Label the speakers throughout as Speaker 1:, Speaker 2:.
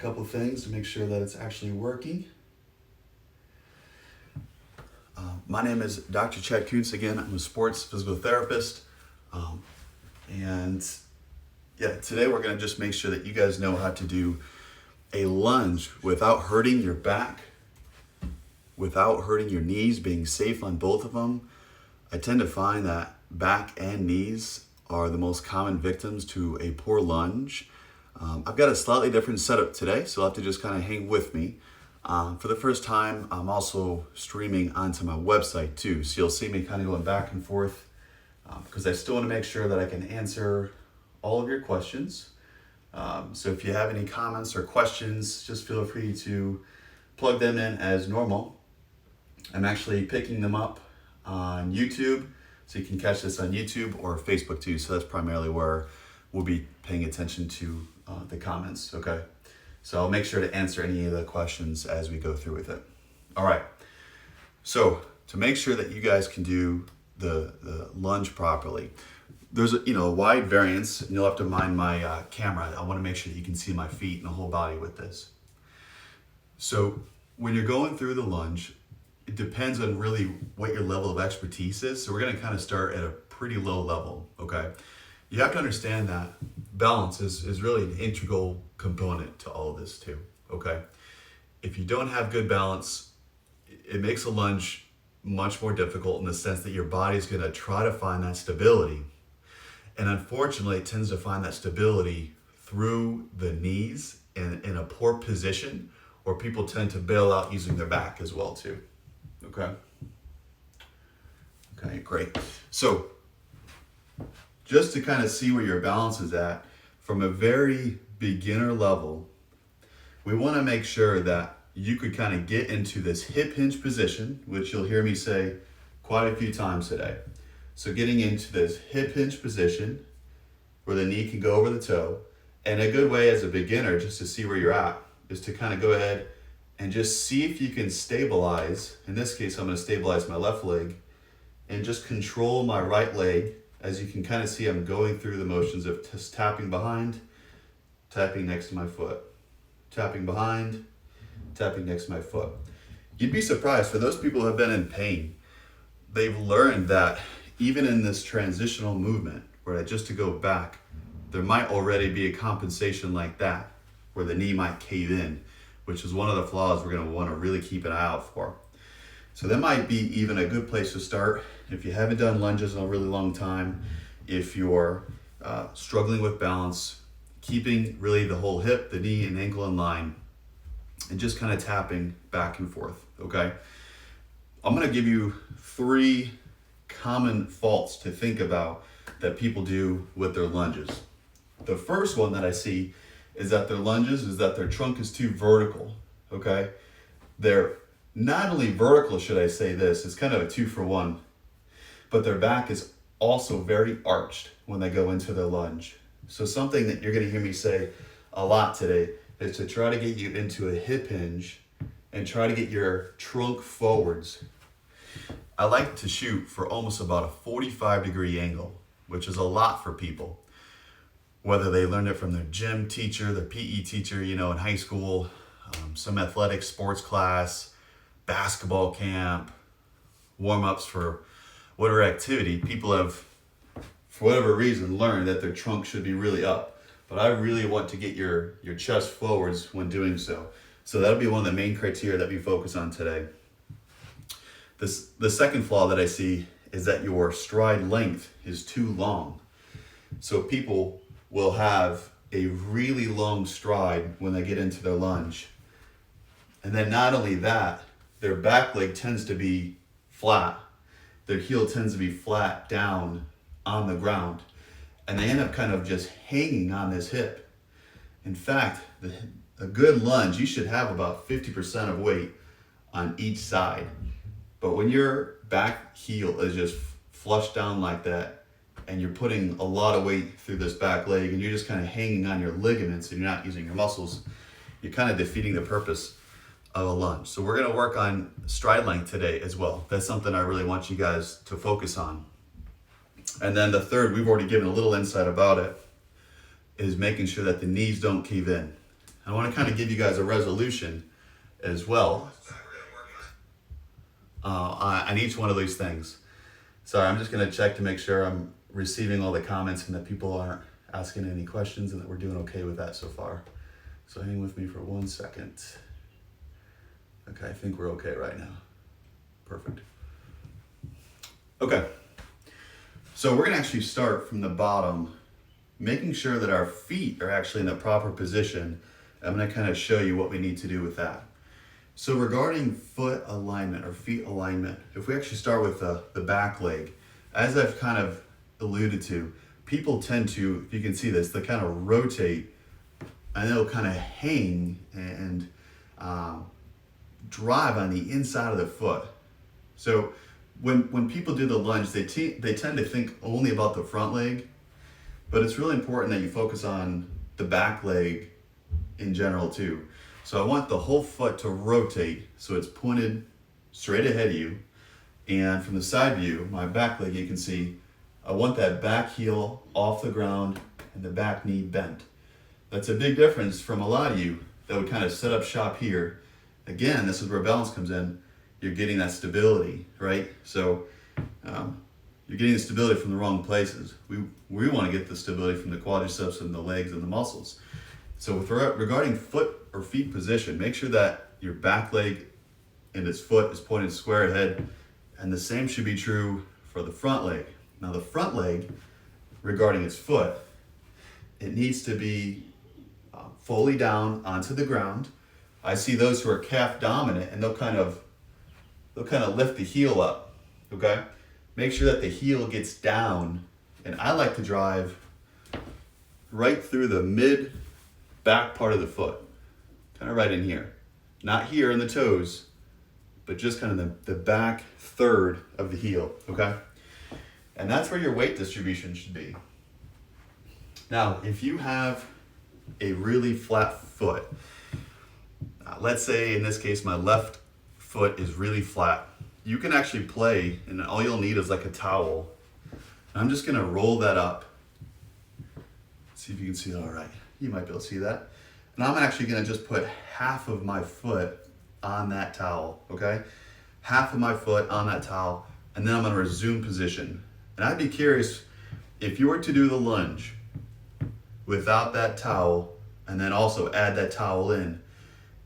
Speaker 1: couple things to make sure that it's actually working. My name is Dr. Chad Kuntz. Again, I'm a sports physical therapist. And yeah, today we're going to just make sure that you guys know how to do a lunge without hurting your back, without hurting your knees, being safe on both of them. I tend to find that back and knees are the most common victims to a poor lunge. I've got a slightly different setup today, so you'll have to just kind of hang with me. For the first time, I'm also streaming onto my website too, so you'll see me kind of going back and forth because I still want to make sure that I can answer all of your questions. So if you have any comments or questions, just feel free to plug them in as normal. I'm actually picking them up on YouTube, so you can catch this on YouTube or Facebook too, so that's primarily where we'll be paying attention to the comments, okay? So I'll make sure to answer any of the questions as we go through with it. All right, so to make sure that you guys can do the lunge properly, there's a wide variance, and you'll have to mind my camera. I want to make sure that you can see my feet and the whole body with this. So when you're going through the lunge, it depends on really what your level of expertise is. So we're going to kind of start at a pretty low level, okay? You have to understand that balance is really an integral component to all of this too, okay? If you don't have good balance, it makes a lunge much more difficult in the sense that your body's going to try to find that stability. And unfortunately, it tends to find that stability through the knees in a poor position, or people tend to bail out using their back as well too, okay? Okay, great. So just to kind of see where your balance is at, from a very beginner level, we want to make sure that you could kind of get into this hip hinge position, which you'll hear me say quite a few times today. So getting into this hip hinge position where the knee can go over the toe, and a good way as a beginner just to see where you're at is to kind of go ahead and just see if you can stabilize. In this case, I'm going to stabilize my left leg and just control my right leg. As you can kind of see, I'm going through the motions of just tapping behind, tapping next to my foot, tapping behind, tapping next to my foot. You'd be surprised, for those people who have been in pain, they've learned that even in this transitional movement, where just to go back, there might already be a compensation like that, where the knee might cave in, which is one of the flaws we're going to want to really keep an eye out for. So that might be even a good place to start if you haven't done lunges in a really long time, if you're struggling with balance, keeping really the whole hip, the knee, and ankle in line, and just kind of tapping back and forth, okay? I'm going to give you 3 common faults to think about that people do with their lunges. The first one that I see is that their trunk is too vertical, okay? They're not only vertical, should I say this, it's kind of a 2-for-1, but their back is also very arched when they go into their lunge. So something that you're going to hear me say a lot today is to try to get you into a hip hinge and try to get your trunk forwards. I like to shoot for almost about a 45-degree angle, which is a lot for people. Whether they learned it from their gym teacher, their PE teacher, in high school, some athletic sports class, basketball camp, warm-ups for whatever activity, people have, for whatever reason, learned that their trunk should be really up. But I really want to get your chest forwards when doing so. So that'll be one of the main criteria that we focus on today. The second flaw that I see is that your stride length is too long. So people will have a really long stride when they get into their lunge. And then not only that, their back leg tends to be flat. Their heel tends to be flat down on the ground. And they end up kind of just hanging on this hip. In fact, a good lunge, you should have about 50% of weight on each side. But when your back heel is just flushed down like that, and you're putting a lot of weight through this back leg, and you're just kind of hanging on your ligaments and you're not using your muscles, you're kind of defeating the purpose of a lunge. So we're going to work on stride length today as well. That's something I really want you guys to focus on. And then the third, we've already given a little insight about it, is making sure that the knees don't cave in. I want to kind of give you guys a resolution as well on each one of these things. Sorry, I'm just going to check to make sure I'm receiving all the comments and that people aren't asking any questions and that we're doing okay with that so far. So hang with me for 1 second. Okay, I think we're okay right now. Perfect. Okay, so we're going to actually start from the bottom, making sure that our feet are actually in the proper position. I'm going to kind of show you what we need to do with that. So regarding foot alignment or feet alignment, if we actually start with the back leg, as I've kind of alluded to, people tend to, if you can see this, they kind of rotate and they'll kind of hang and drive on the inside of the foot. So when people do the lunge, they tend to think only about the front leg, but it's really important that you focus on the back leg in general too. So I want the whole foot to rotate so it's pointed straight ahead of you. And from the side view, my back leg, you can see, I want that back heel off the ground and the back knee bent. That's a big difference from a lot of you that would kind of set up shop here. Again, this is where balance comes in. You're getting that stability, right? So you're getting the stability from the wrong places. We want to get the stability from the quadriceps and the legs and the muscles. So regarding foot or feet position, make sure that your back leg and its foot is pointed square ahead, and the same should be true for the front leg. Now the front leg, regarding its foot, it needs to be fully down onto the ground. I see those who are calf dominant and they'll kind of lift the heel up, okay? Make sure that the heel gets down, and I like to drive right through the mid back part of the foot, kind of right in here. Not here in the toes, but just kind of the back third of the heel, okay? And that's where your weight distribution should be. Now, if you have a really flat foot, let's say in this case my left foot is really flat, you can actually play, and all you'll need is like a towel. I'm just gonna roll that up. See if you can see that all right. You might be able to see that. And I'm actually gonna just put half of my foot on that towel, okay? Half of my foot on that towel, and then I'm gonna resume position. And I'd be curious, if you were to do the lunge without that towel, and then also add that towel in,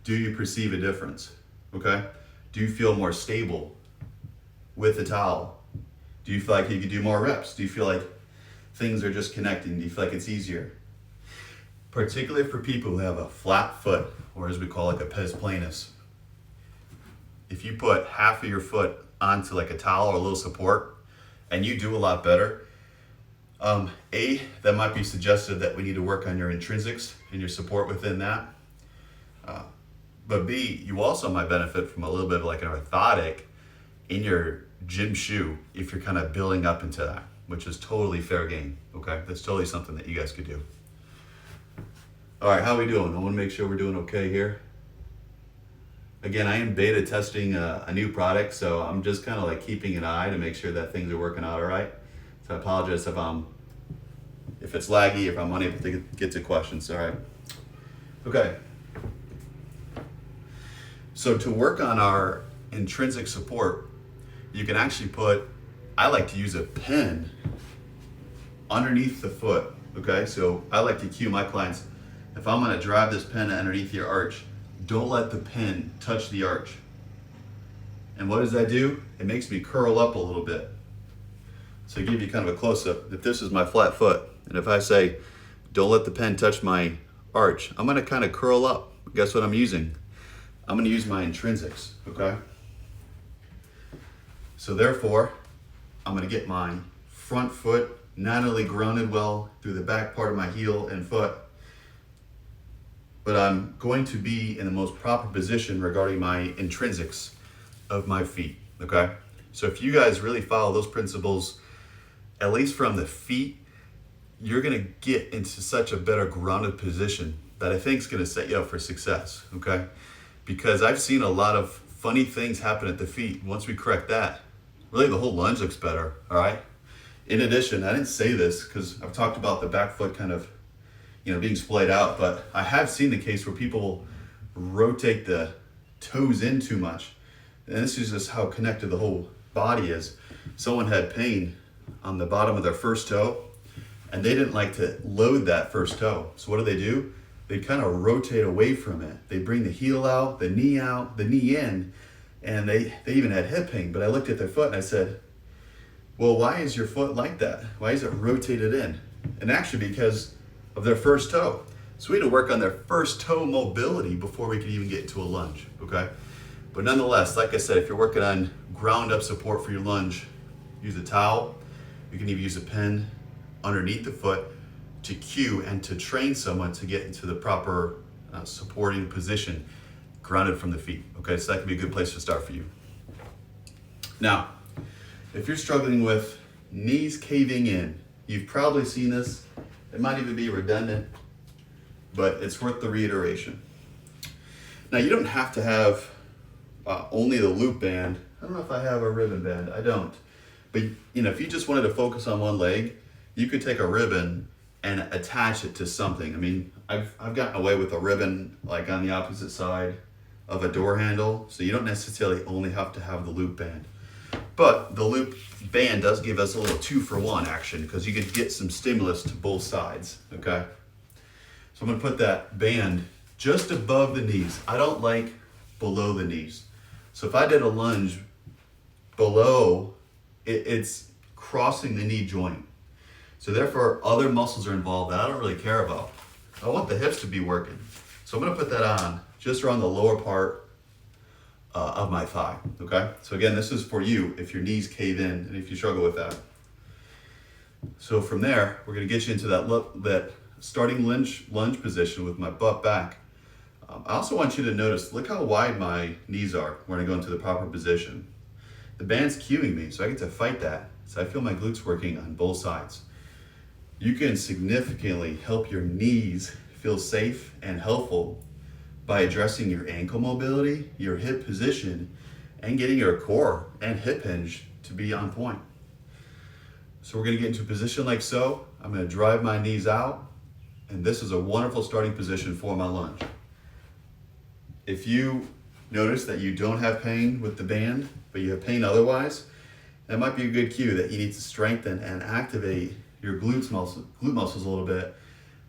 Speaker 1: do you perceive a difference, okay? Do you feel more stable with the towel? Do you feel like you could do more reps? Do you feel like things are just connecting? Do you feel like it's easier? Particularly for people who have a flat foot, or as we call it, a pes planus. If you put half of your foot onto like a towel or a little support, and you do a lot better, that might be suggested that we need to work on your intrinsics and your support within that. But B, you also might benefit from a little bit of like an orthotic in your gym shoe if you're kind of building up into that, which is totally fair game, okay? That's totally something that you guys could do. All right, how are we doing? I want to make sure we're doing okay here. Again, I am beta testing a new product, so I'm just kind of like keeping an eye to make sure that things are working out all right. So I apologize if it's laggy, if I'm unable to get to questions, all right? Okay. So to work on our intrinsic support, you can actually I like to use a pen underneath the foot, okay? So I like to cue my clients, if I'm gonna drive this pen underneath your arch, don't let the pen touch the arch. And what does that do? It makes me curl up a little bit. So to give you kind of a close-up, if this is my flat foot, and if I say, don't let the pen touch my arch, I'm gonna kind of curl up. Guess what I'm using? I'm gonna use my intrinsics, okay? So therefore, I'm gonna get my front foot not only grounded well through the back part of my heel and foot, but I'm going to be in the most proper position regarding my intrinsics of my feet, okay? So if you guys really follow those principles, at least from the feet, you're gonna get into such a better grounded position that I think is gonna set you up for success, okay? Because I've seen a lot of funny things happen at the feet. Once we correct that, really the whole lunge looks better, all right? In addition, I didn't say this because I've talked about the back foot kind of being splayed out. But I have seen the case where people rotate the toes in too much. And this is just how connected the whole body is. Someone had pain on the bottom of their first toe, and they didn't like to load that first toe. So what do? They kind of rotate away from it. They bring the heel out, the knee in, and they even had hip pain. But I looked at their foot and I said, well, why is your foot like that? Why is it rotated in? And actually because of their first toe. So we had to work on their first toe mobility before we could even get into a lunge, okay? But nonetheless, like I said, if you're working on ground up support for your lunge, use a towel. You can even use a pen underneath the foot to cue and to train someone to get into the proper supporting position, grounded from the feet. Okay, so that can be a good place to start for you. Now, if you're struggling with knees caving in, you've probably seen this. It might even be redundant, but it's worth the reiteration. Now, you don't have to have only the loop band. I don't know if I have a ribbon band. I don't. But if you just wanted to focus on one leg, you could take a ribbon and attach it to something. I mean, I've gotten away with a ribbon like on the opposite side of a door handle, so you don't necessarily only have to have the loop band. But the loop band does give us a little 2-for-1 action, because you could get some stimulus to both sides, okay? So I'm gonna put that band just above the knees. I don't like below the knees. So if I did a lunge below, it's crossing the knee joint. So therefore, other muscles are involved that I don't really care about. I want the hips to be working. So I'm gonna put that on just around the lower part of my thigh, okay? So again, this is for you if your knees cave in and if you struggle with that. So from there, we're gonna get you into that starting lunge position with my butt back. I also want you to notice, look how wide my knees are when I go into the proper position. The band's cueing me, so I get to fight that. So I feel my glutes working on both sides. You can significantly help your knees feel safe and helpful by addressing your ankle mobility, your hip position, and getting your core and hip hinge to be on point. So we're gonna get into a position like so. I'm gonna drive my knees out, and this is a wonderful starting position for my lunge. If you notice that you don't have pain with the band, but you have pain otherwise, that might be a good cue that you need to strengthen and activate your glute muscles a little bit.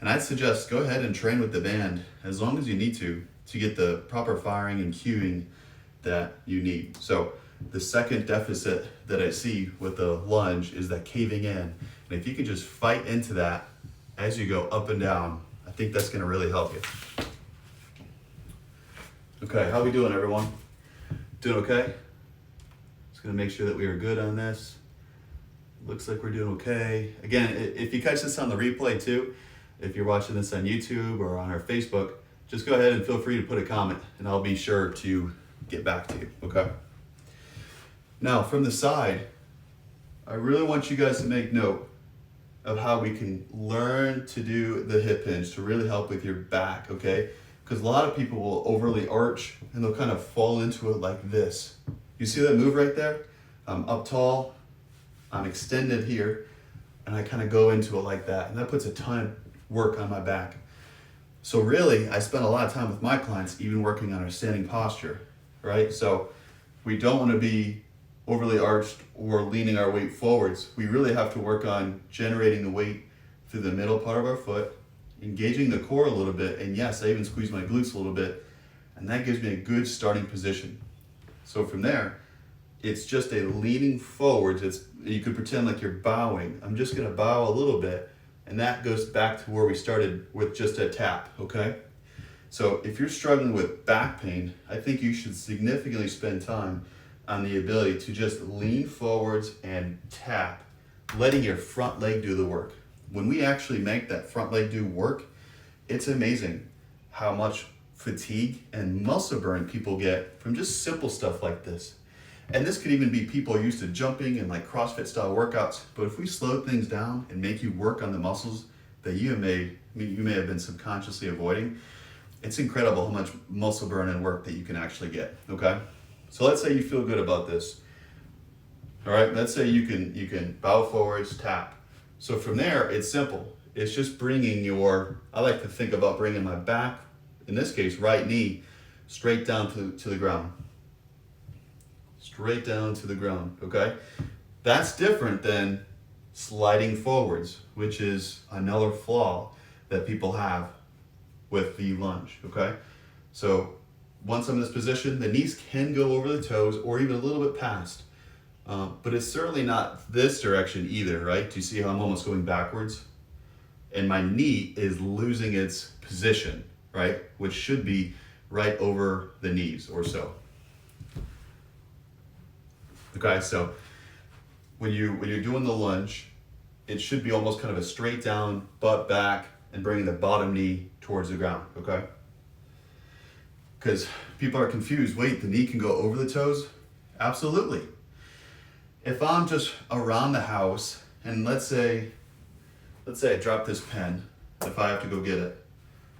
Speaker 1: And I'd suggest go ahead and train with the band as long as you need to get the proper firing and cueing that you need. So the second deficit that I see with the lunge is that caving in. And if you can just fight into that as you go up and down, I think that's gonna really help you. Okay, how we doing, everyone? Doing okay? Just gonna make sure that we are good on this. Looks like we're doing okay. Again, if you catch this on the replay too, if you're watching this on YouTube or on our Facebook, just go ahead and feel free to put a comment and I'll be sure to get back to you, okay? Now, from the side, I really want you guys to make note of how we can learn to do the hip hinge to really help with your back, okay? Because a lot of people will overly arch and they'll kind of fall into it like this. You see that move right there? I'm up tall, I'm extended here, and I kind of go into it like that. And that puts a ton of work on my back. So really, I spend a lot of time with my clients even working on our standing posture, right? So we don't want to be overly arched or leaning our weight forwards. We really have to work on generating the weight through the middle part of our foot, engaging the core a little bit, and yes, I even squeeze my glutes a little bit, and that gives me a good starting position. So from there, it's just a leaning forwards. You could pretend like you're bowing. I'm just gonna bow a little bit, and that goes back to where we started with just a tap, okay? So if you're struggling with back pain, I think you should significantly spend time on the ability to just lean forwards and tap, letting your front leg do the work. When we actually make that front leg do work, it's amazing how much fatigue and muscle burn people get from just simple stuff like this. And this could even be people used to jumping and like CrossFit style workouts, but if we slow things down and make you work on the muscles that you may have been subconsciously avoiding, it's incredible how much muscle burn and work that you can actually get, okay? So let's say you feel good about this. All right, let's say you can bow forwards, tap. So from there, it's simple. it's just bringing I like to think about bringing my back, in this case, right knee, straight down to the ground. Straight down to the ground, okay? That's different than sliding forwards, which is another flaw that people have with the lunge, okay? So once I'm in this position, the knees can go over the toes or even a little bit past, but it's certainly not this direction either, right? Do you see how I'm almost going backwards? And my knee is losing its position, right? Which should be right over the knees or so. Okay, so when you're doing the lunge, it should be almost kind of a straight down, butt back, and bringing the bottom knee towards the ground, okay? Because people are confused. Wait, the knee can go over the toes? Absolutely. If I'm just around the house, and let's say I drop this pen, if I have to go get it,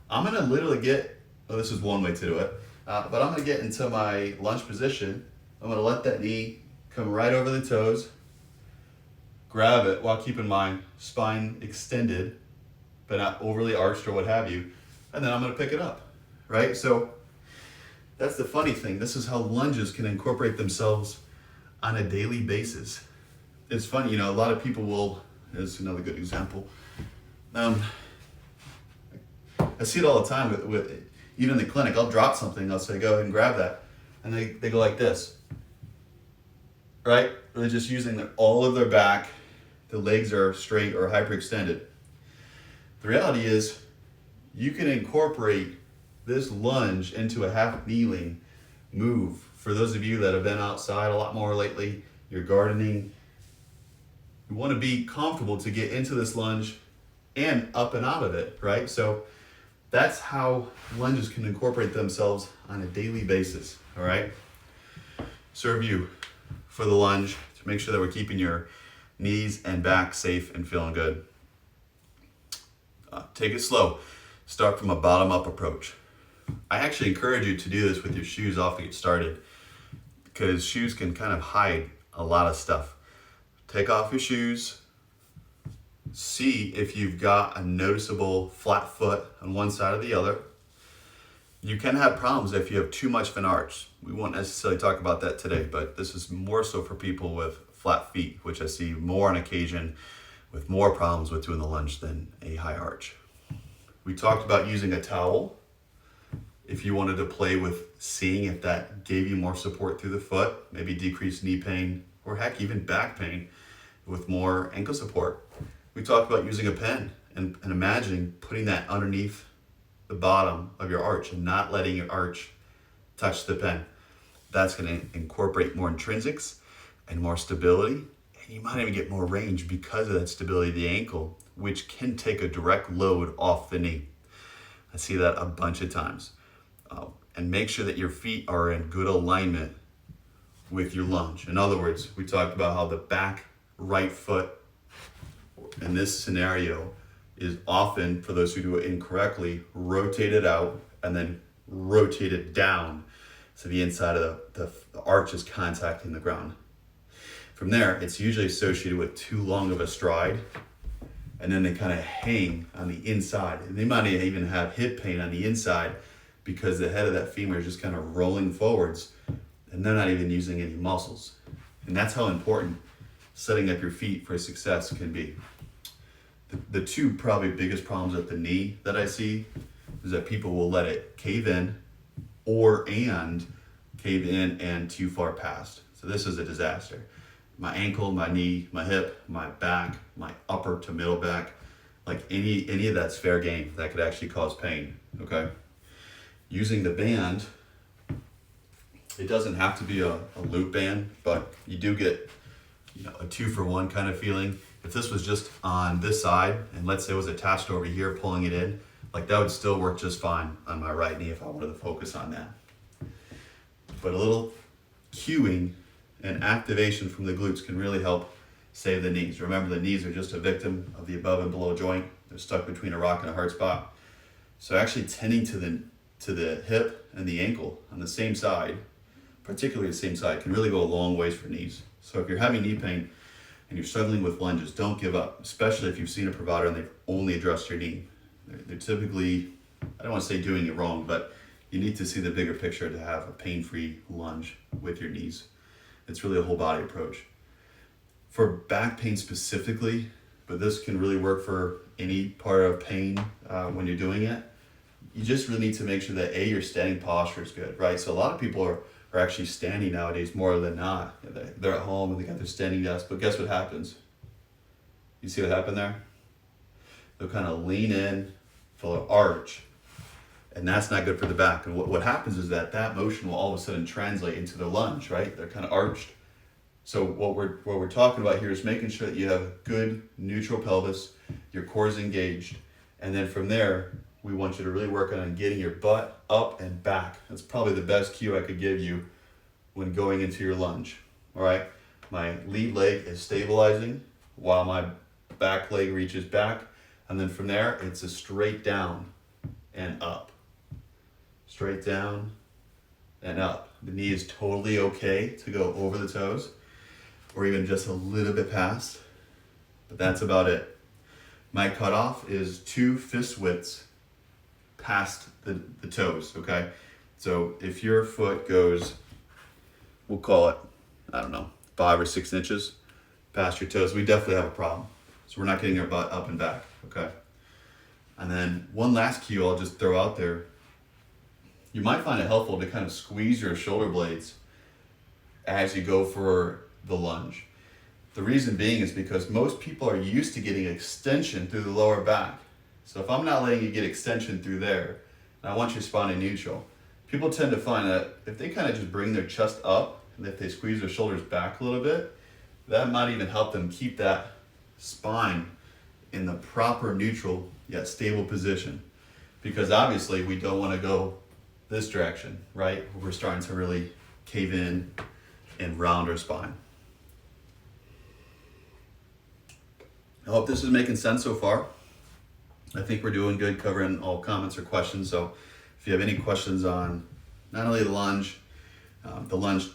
Speaker 1: I'm gonna literally this is one way to do it, but I'm gonna get into my lunge position. I'm gonna let that knee come right over the toes, grab it while keeping my spine extended, but not overly arched or what have you, and then I'm gonna pick it up, right? So that's the funny thing. This is how lunges can incorporate themselves on a daily basis. It's funny, a lot of people there's another good example. I see it all the time with even in the clinic. I'll drop something, I'll say, go ahead and grab that. And they go like this, right? They're just using all of their back. The legs are straight or hyperextended. The reality is you can incorporate this lunge into a half kneeling move. For those of you that have been outside a lot more lately, you're gardening, you want to be comfortable to get into this lunge and up and out of it, right? So that's how lunges can incorporate themselves on a daily basis, all right? So review for the lunge to make sure that we're keeping your knees and back safe and feeling good. Take it slow. Start from a bottom-up approach. I actually encourage you to do this with your shoes off to get started, because shoes can kind of hide a lot of stuff. Take off your shoes. See if you've got a noticeable flat foot on one side or the other. You can have problems if you have too much of an arch. We won't necessarily talk about that today, but this is more so for people with flat feet, which I see more on occasion with more problems with doing the lunge than a high arch. We talked about using a towel if you wanted to play with seeing if that gave you more support through the foot, maybe decreased knee pain, or heck, even back pain with more ankle support. We talked about using a pen and imagining putting that underneath the bottom of your arch and not letting your arch touch the pen. That's going to incorporate more intrinsics and more stability, and you might even get more range because of that stability of the ankle, which can take a direct load off the knee. I see that a bunch of times. And make sure that your feet are in good alignment with your lunge. In other words, we talked about how the back right foot in this scenario is often, for those who do it incorrectly, rotated out and then rotated down so the inside of the arch is contacting the ground. From there, it's usually associated with too long of a stride, and then they kind of hang on the inside. And they might even have hip pain on the inside because the head of that femur is just kind of rolling forwards and they're not even using any muscles. And that's how important setting up your feet for success can be. The two probably biggest problems at the knee that I see is that people will let it cave in and too far past. So this is a disaster. My ankle, my knee, my hip, my back, my upper to middle back, like any of that's fair game. That could actually cause pain, okay? Using the band, it doesn't have to be a loop band, but you do get a 2-for-1 kind of feeling. If this was just on this side, and let's say it was attached over here, pulling it in, like that would still work just fine on my right knee if I wanted to focus on that. But a little cueing and activation from the glutes can really help save the knees. Remember, the knees are just a victim of the above and below joint. They're stuck between a rock and a hard spot. So actually tending to the hip and the ankle on the same side, particularly the same side, can really go a long ways for knees. So if you're having knee pain, and you're struggling with lunges, don't give up, especially if you've seen a provider and they've only addressed your knee. They're typically, I don't want to say doing it wrong, but you need to see the bigger picture to have a pain-free lunge with your knees. It's really a whole body approach. For back pain specifically, but this can really work for any part of pain when you're doing it, you just really need to make sure that your standing posture is good, right? So a lot of people are actually standing nowadays more than not. They're at home and they got their standing desk, but guess what happens? You see what happened there? They'll kind of lean in, they'll arch, and that's not good for the back. And what happens is that motion will all of a sudden translate into the lunge, right? They're kind of arched. So what we're talking about here is making sure that you have a good neutral pelvis, your core is engaged, and then from there, we want you to really work on getting your butt up and back. That's probably the best cue I could give you when going into your lunge. All right, my lead leg is stabilizing while my back leg reaches back, and then from there, it's a straight down and up. Straight down and up. The knee is totally okay to go over the toes or even just a little bit past, but that's about it. My cutoff is 2 fist widths past the toes, okay? So if your foot goes, we'll call it, I don't know, 5 or 6 inches past your toes, we definitely have a problem. So we're not getting our butt up and back, okay? And then one last cue I'll just throw out there. You might find it helpful to kind of squeeze your shoulder blades as you go for the lunge. The reason being is because most people are used to getting extension through the lower back. So if I'm not letting you get extension through there, and I want your spine in neutral, people tend to find that if they kind of just bring their chest up, and if they squeeze their shoulders back a little bit, that might even help them keep that spine in the proper neutral yet stable position. Because obviously we don't want to go this direction, right? We're starting to really cave in and round our spine. I hope this is making sense so far. I think we're doing good covering all comments or questions. So if you have any questions on not only the lunge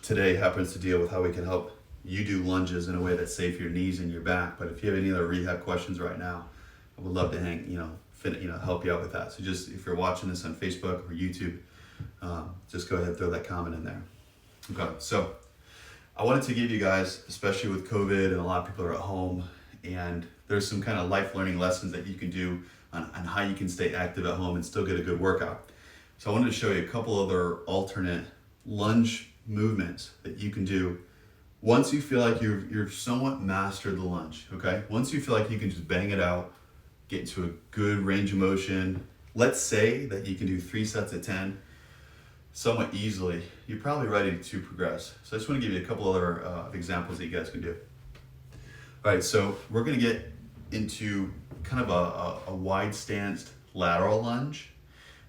Speaker 1: today happens to deal with how we can help you do lunges in a way that's safe for your knees and your back. But if you have any other rehab questions right now, I would love to help you out with that. So just if you're watching this on Facebook or YouTube, just go ahead and throw that comment in there. Okay, so I wanted to give you guys, especially with COVID and a lot of people are at home, and there's some kind of life learning lessons that you can do on how you can stay active at home and still get a good workout. So I wanted to show you a couple other alternate lunge movements that you can do once you feel like you've somewhat mastered the lunge, okay? Once you feel like you can just bang it out, get into a good range of motion. Let's say that you can do 3 sets of 10 somewhat easily. You're probably ready to progress. So I just want to give you a couple other examples that you guys can do. All right, so we're going to get into kind of a wide stance lateral lunge.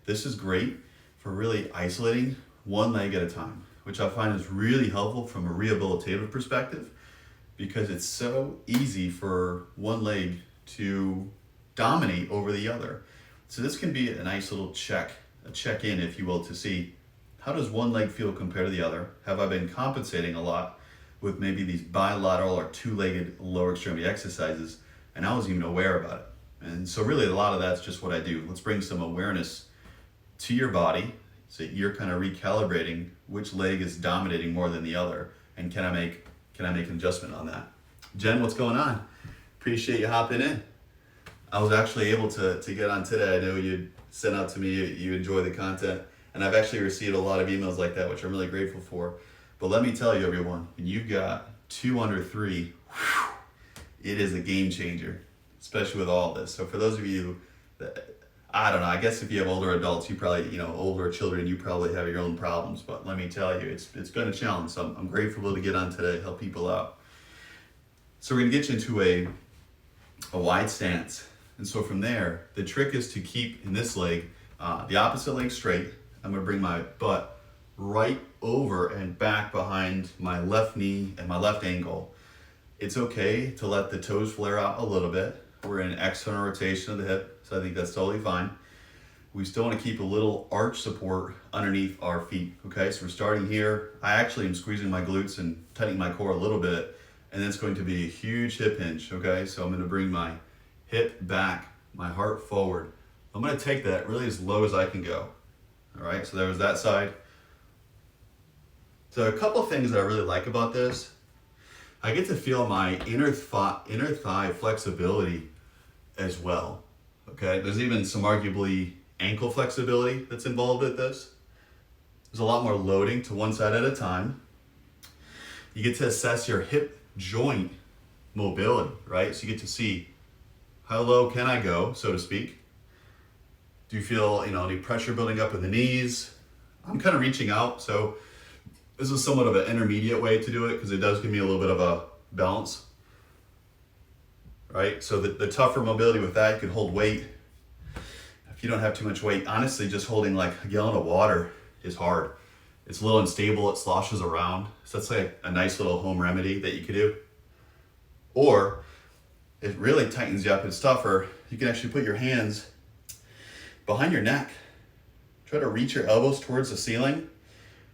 Speaker 1: This is great for really isolating one leg at a time, which I find is really helpful from a rehabilitative perspective because it's so easy for one leg to dominate over the other. So this can be a nice little check-in, if you will, to see how does one leg feel compared to the other? Have I been compensating a lot with maybe these bilateral or 2-legged lower extremity exercises and I wasn't even aware about it? And so really a lot of that's just what I do. Let's bring some awareness to your body so you're kind of recalibrating which leg is dominating more than the other, and can I make an adjustment on that? Jen, what's going on? Appreciate you hopping in. I was actually able to get on today. I know you sent out to me, you enjoy the content, and I've actually received a lot of emails like that, which I'm really grateful for. But let me tell you, everyone, when you've got 2 under 3, it is a game changer, especially with all this. So for those of you that, I don't know, I guess if you have older adults, you probably, older children, you probably have your own problems. But let me tell you, it's been a challenge. So I'm grateful to get on today, help people out. So we're gonna get you into a wide stance. And so from there, the trick is to keep in this leg, the opposite leg straight. I'm gonna bring my butt right over and back behind my left knee and my left ankle. It's okay to let the toes flare out a little bit. We're in external rotation of the hip, so I think that's totally fine. We still want to keep a little arch support underneath our feet, okay? So we're starting here. I actually am squeezing my glutes and tightening my core a little bit, and then it's going to be a huge hip hinge, okay? So I'm gonna bring my hip back, my heart forward. I'm gonna take that really as low as I can go. All right, so there was that side. So a couple of things that I really like about this, I get to feel my inner thigh flexibility as well, okay? There's even some arguably ankle flexibility that's involved with this. There's a lot more loading to one side at a time. You get to assess your hip joint mobility, right? So you get to see how low can I go, so to speak. Do you feel, any pressure building up in the knees? I'm kind of reaching out, so this is somewhat of an intermediate way to do it because it does give me a little bit of a balance, right? So the tougher mobility with that, you can hold weight. If you don't have too much weight, honestly, just holding like a gallon of water is hard. It's a little unstable, it sloshes around. So that's like a nice little home remedy that you could do. Or it really tightens you up, it's tougher, you can actually put your hands behind your neck. Try to reach your elbows towards the ceiling.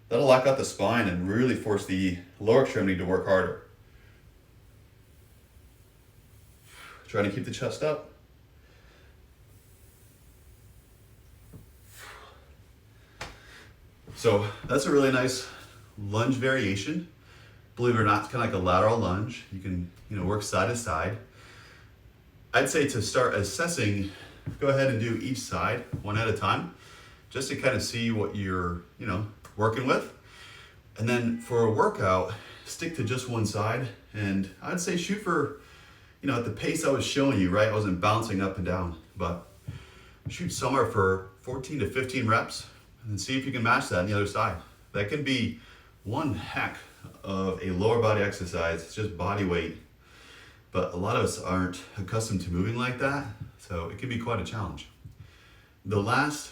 Speaker 1: That'll lock out the spine and really force the lower extremity to work harder. Trying to keep the chest up. So that's a really nice lunge variation. Believe it or not, it's kind of like a lateral lunge. You can, work side to side. I'd say to start assessing, go ahead and do each side one at a time, just to kind of see what you're, working with. And then for a workout, stick to just one side. And I'd say shoot for, at the pace I was showing you, right? I wasn't bouncing up and down, but shoot somewhere for 14 to 15 reps and see if you can match that on the other side. That can be one heck of a lower body exercise. It's just body weight. But a lot of us aren't accustomed to moving like that, so it can be quite a challenge. The last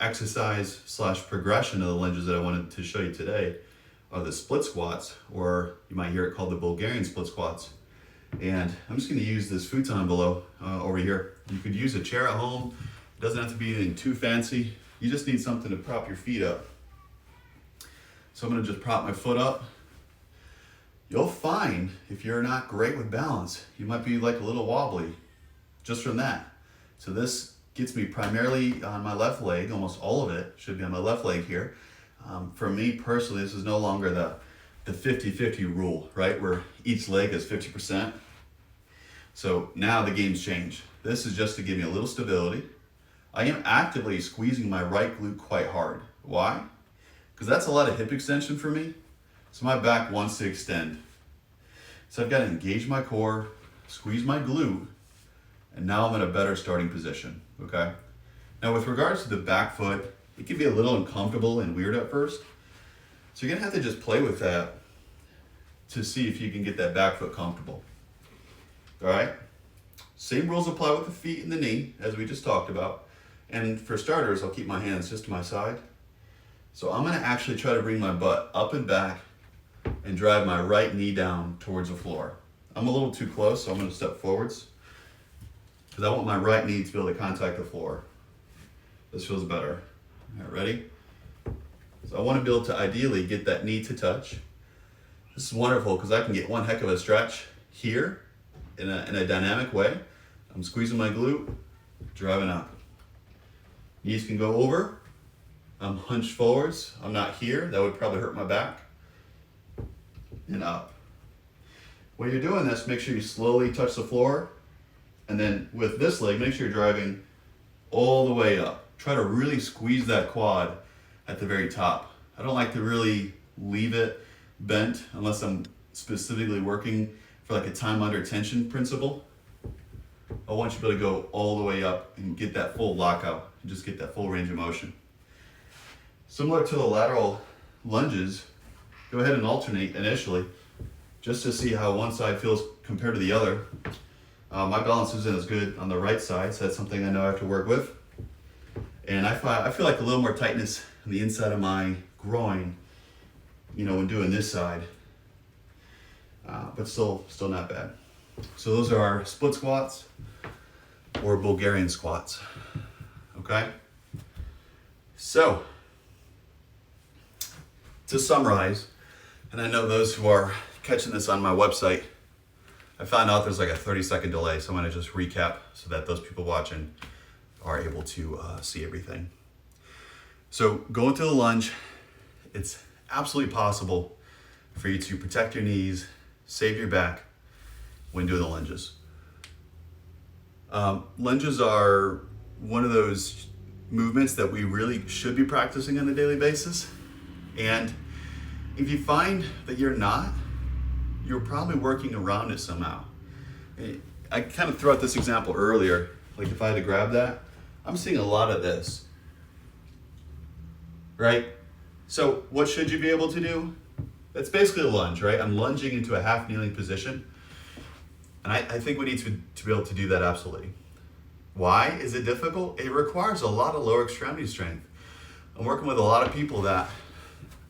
Speaker 1: exercise / progression of the lunges that I wanted to show you today are the split squats, or you might hear it called the Bulgarian split squats. And I'm just gonna use this futon below over here. You could use a chair at home. It doesn't have to be anything too fancy. You just need something to prop your feet up. So I'm gonna just prop my foot up. You'll find if you're not great with balance, you might be like a little wobbly just from that. So this gets me primarily on my left leg, almost all of it should be on my left leg here. For me personally, this is no longer the 50-50 rule, right? Where each leg is 50%. So now the game's changed. This is just to give me a little stability. I am actively squeezing my right glute quite hard. Why? Because that's a lot of hip extension for me. So my back wants to extend. So I've got to engage my core, squeeze my glute, and now I'm in a better starting position, okay? Now with regards to the back foot, it can be a little uncomfortable and weird at first. So you're gonna have to just play with that to see if you can get that back foot comfortable. All right? Same rules apply with the feet and the knee, as we just talked about. And for starters, I'll keep my hands just to my side. So I'm gonna actually try to bring my butt up and back and drive my right knee down towards the floor. I'm a little too close, so I'm gonna step forwards because I want my right knee to be able to contact the floor. This feels better. All right, ready? So I want to be able to ideally get that knee to touch. This is wonderful because I can get one heck of a stretch here in a dynamic way. I'm squeezing my glute, driving up. Knees can go over. I'm hunched forwards. I'm not here. That would probably hurt my back. And up. When you're doing this, make sure you slowly touch the floor. And then with this leg, make sure you're driving all the way up. Try to really squeeze that quad at the very top. I don't like to really leave it bent unless I'm specifically working for like a time under tension principle. I want you to be able to go all the way up and get that full lockout and just get that full range of motion. Similar to the lateral lunges, go ahead and alternate initially just to see how one side feels compared to the other. My balance isn't as good on the right side, so that's something I know I have to work with. And I feel like a little more tightness on the inside of my groin, when doing this side, but still not bad. So those are our split squats or Bulgarian squats, okay? So, to summarize, and I know those who are catching this on my website, I found out there's like a 30-second delay, so I'm gonna just recap so that those people watching are able to see everything. So going through the lunge, it's absolutely possible for you to protect your knees, save your back when doing the lunges. Lunges are one of those movements that we really should be practicing on a daily basis. And if you find that you're not, you're probably working around it somehow. I kind of threw out this example earlier, like if I had to grab that, I'm seeing a lot of this, right? So what should you be able to do? That's basically a lunge, right? I'm lunging into a half kneeling position. And I think we need to be able to do that absolutely. Why is it difficult? It requires a lot of lower extremity strength. I'm working with a lot of people that,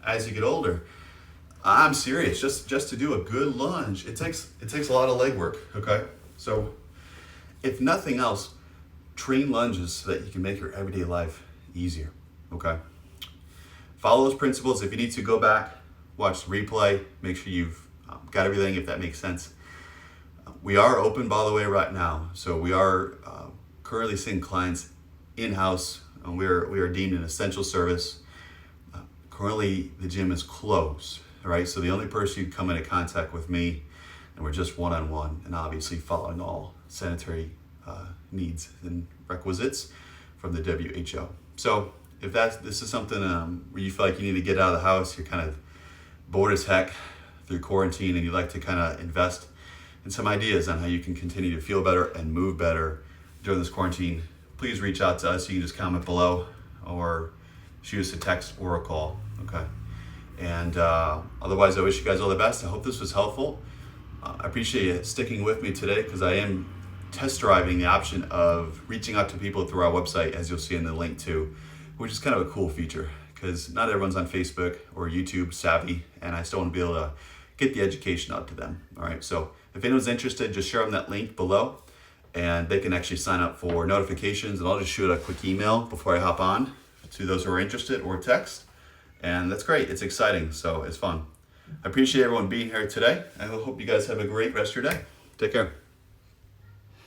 Speaker 1: as you get older, I'm serious, just to do a good lunge, it takes a lot of leg work, okay? So if nothing else, train lunges so that you can make your everyday life easier, okay? Follow those principles. If you need to go back, watch the replay, make sure you've got everything, if that makes sense. We are open, by the way, right now. So we are currently seeing clients in-house. We are deemed an essential service. Currently, the gym is closed, right? So the only person you'd come into contact with me, and we're just one-on-one, and obviously following all sanitary needs and requisites from the WHO. So if this is something where you feel like you need to get out of the house, you're kind of bored as heck through quarantine, and you'd like to kind of invest in some ideas on how you can continue to feel better and move better during this quarantine, please reach out to us. You can just comment below or shoot us a text or a call, okay? And otherwise, I wish you guys all the best. I hope this was helpful. I appreciate you sticking with me today because I am test driving the option of reaching out to people through our website, as you'll see in the link too, which is kind of a cool feature because not everyone's on Facebook or YouTube savvy, and I still want to be able to get the education out to them, all right? So if anyone's interested, just share them that link below and they can actually sign up for notifications, and I'll just shoot a quick email before I hop on to those who are interested or text. And that's great, it's exciting, so it's fun. I appreciate everyone being here today. I hope you guys have a great rest of your day. Take care.